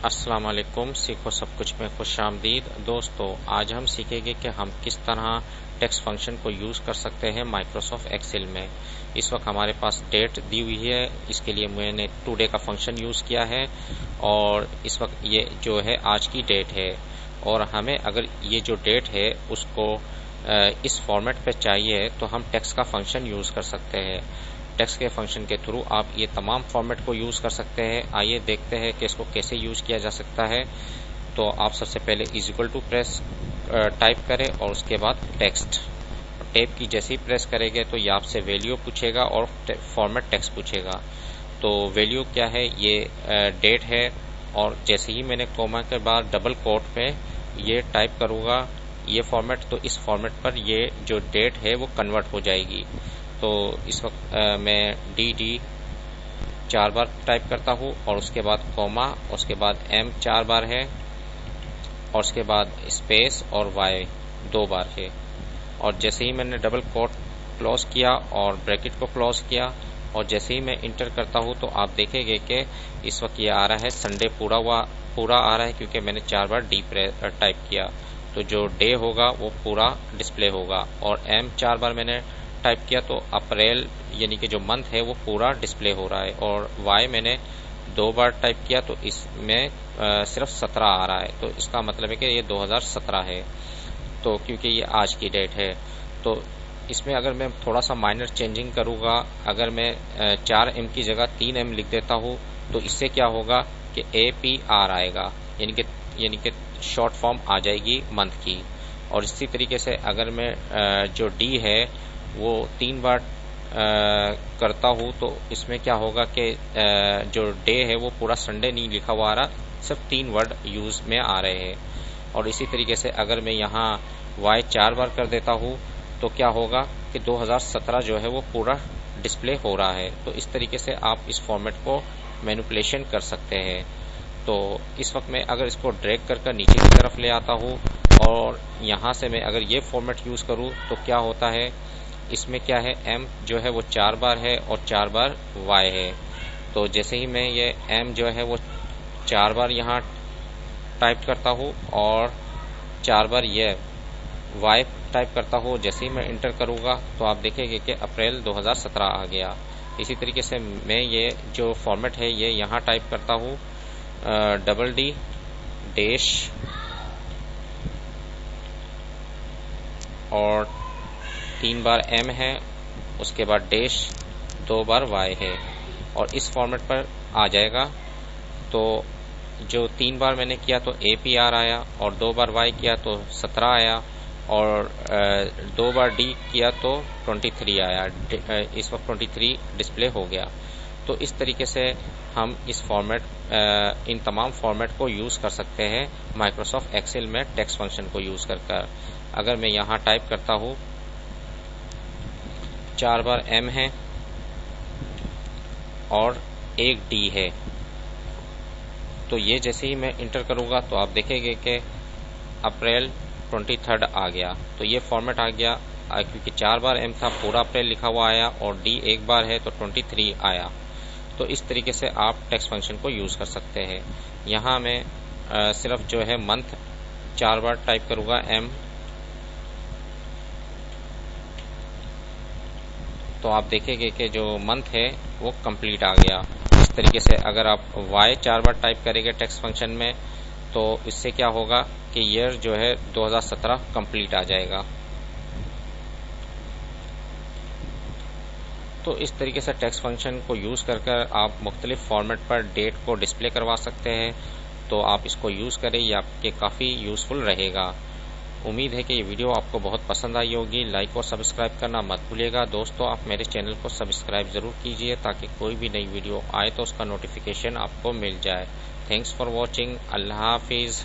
अस्सलाम वालेकुम। सीखो सब कुछ में खुशामदीद। दोस्तों, आज हम सीखेंगे कि हम किस तरह टेक्स्ट फंक्शन को यूज़ कर सकते हैं माइक्रोसॉफ्ट एक्सेल में। इस वक्त हमारे पास डेट दी हुई है, इसके लिए मैंने टुडे का फंक्शन यूज़ किया है और इस वक्त ये जो है आज की डेट है। और हमें अगर ये जो डेट है उसको इस फॉर्मेट पे चाहिए तो हम टेक्स्ट का फंक्शन यूज़ कर सकते हैं। टेक्स्ट के फंक्शन के थ्रू आप ये तमाम फॉर्मेट को यूज़ कर सकते हैं। आइए देखते हैं कि इसको कैसे यूज़ किया जा सकता है। तो आप सबसे पहले is equal to press type करें और उसके बाद टेक्स्ट। टैब की जैसे ही प्रेस करेंगे तो ये आपसे वैल्यू पूछेगा और फॉर्मेट टेक्स्ट पूछेगा। तो वैल्यू क्या है, ये डेट है और जैसे ही मैंने कोमा के बाद डबल कोट पे ये टाइप करूँगा ये फॉर्मेट, तो इस फॉर्मेट पर ये जो डेट है वो कन्वर्ट हो जाएगी। तो इस वक्त मैं डी 4 बार टाइप करता हूँ और उसके बाद कॉमा, उसके बाद एम 4 बार है और उसके बाद स्पेस और वाई 2 बार है। और जैसे ही मैंने डबल कोट क्लोज किया और ब्रैकेट को क्लोज किया और जैसे ही मैं इंटर करता हूँ तो आप देखेंगे कि इस वक्त ये आ रहा है संडे पूरा आ रहा है, क्योंकि मैंने 4 बार डी टाइप किया। तो जो डे होगा वो पूरा डिस्प्ले होगा। और एम 4 बार मैंने टाइप किया तो अप्रैल यानी कि जो मंथ है वो पूरा डिस्प्ले हो रहा है। और वाई मैंने 2 बार टाइप किया तो इसमें सिर्फ 17 आ रहा है। तो इसका मतलब है कि ये 2017 है, तो क्योंकि ये आज की डेट है। तो इसमें अगर मैं थोड़ा सा माइनर चेंजिंग करूँगा, अगर मैं 4M की जगह 3M लिख देता हूँ तो इससे क्या होगा कि APR आएगा, यानी कि शॉर्ट फॉर्म आ जाएगी मंथ की। और इसी तरीके से अगर मैं जो डी है वो 3 बार करता हूँ तो इसमें क्या होगा कि जो डे है वो पूरा संडे नहीं लिखा हुआ आ रहा, सिर्फ 3 वर्ड यूज में आ रहे हैं। और इसी तरीके से अगर मैं यहाँ वाई 4 बार कर देता हूँ तो क्या होगा कि 2017 जो है वो पूरा डिस्प्ले हो रहा है। तो इस तरीके से आप इस फॉर्मेट को मैनिपुलेशन कर सकते हैं। तो इस वक्त मैं अगर इसको ड्रैग कर नीचे की तरफ ले आता हूँ और यहाँ से मैं अगर ये फॉर्मेट यूज करूँ तो क्या होता है, इसमें क्या है, एम जो है वो 4 बार है और 4 बार वाई है। तो जैसे ही मैं ये एम जो है वो 4 बार यहाँ टाइप करता हूँ और 4 बार ये वाई टाइप करता हूँ, जैसे ही मैं इंटर करूँगा तो आप देखेंगे कि अप्रैल 2017 आ गया। इसी तरीके से मैं ये जो फॉर्मेट है ये यहाँ टाइप करता हूँ, डबल डी डैश और 3 बार एम है, उसके बाद डैश 2 बार वाई है और इस फॉर्मेट पर आ जाएगा। तो जो 3 बार मैंने किया तो APR आया और 2 बार वाई किया तो 17 आया और 2 बार डी किया तो 23 आया। इस वक्त 23 डिस्प्ले हो गया। तो इस तरीके से हम इस फॉर्मेट इन तमाम फॉर्मेट को यूज़ कर सकते हैं माइक्रोसॉफ्ट एक्सेल में टेक्स्ट फंक्शन को यूज़ कर। अगर मैं यहाँ टाइप करता हूँ 4 बार एम है और 1 डी है, तो ये जैसे ही मैं इंटर करूँगा तो आप देखेंगे कि अप्रैल 23 आ गया। तो ये फॉर्मेट आ गया, क्योंकि 4 बार एम था पूरा अप्रैल लिखा हुआ आया और डी 1 बार है तो 23 आया। तो इस तरीके से आप टेक्स्ट फंक्शन को यूज़ कर सकते हैं। यहाँ मैं सिर्फ जो है मंथ 4 बार टाइप करूँगा एम, तो आप देखेंगे कि जो मंथ है वो कंप्लीट आ गया। इस तरीके से अगर आप वाई 4 बार टाइप करेंगे टेक्स्ट फंक्शन में तो इससे क्या होगा कि ईयर जो है 2017 कंप्लीट आ जाएगा। तो इस तरीके से टेक्स्ट फंक्शन को यूज़ कर आप मुख्तलिफ फॉर्मेट पर डेट को डिस्प्ले करवा सकते हैं। तो आप इसको यूज़ करें, ये आपके काफ़ी यूज़फुल रहेगा। उम्मीद है कि ये वीडियो आपको बहुत पसंद आई होगी। लाइक और सब्सक्राइब करना मत भूलिएगा। दोस्तों, आप मेरे चैनल को सब्सक्राइब ज़रूर कीजिए ताकि कोई भी नई वीडियो आए तो उसका नोटिफिकेशन आपको मिल जाए। Thanks for watching. अल्लाह हाफिज़।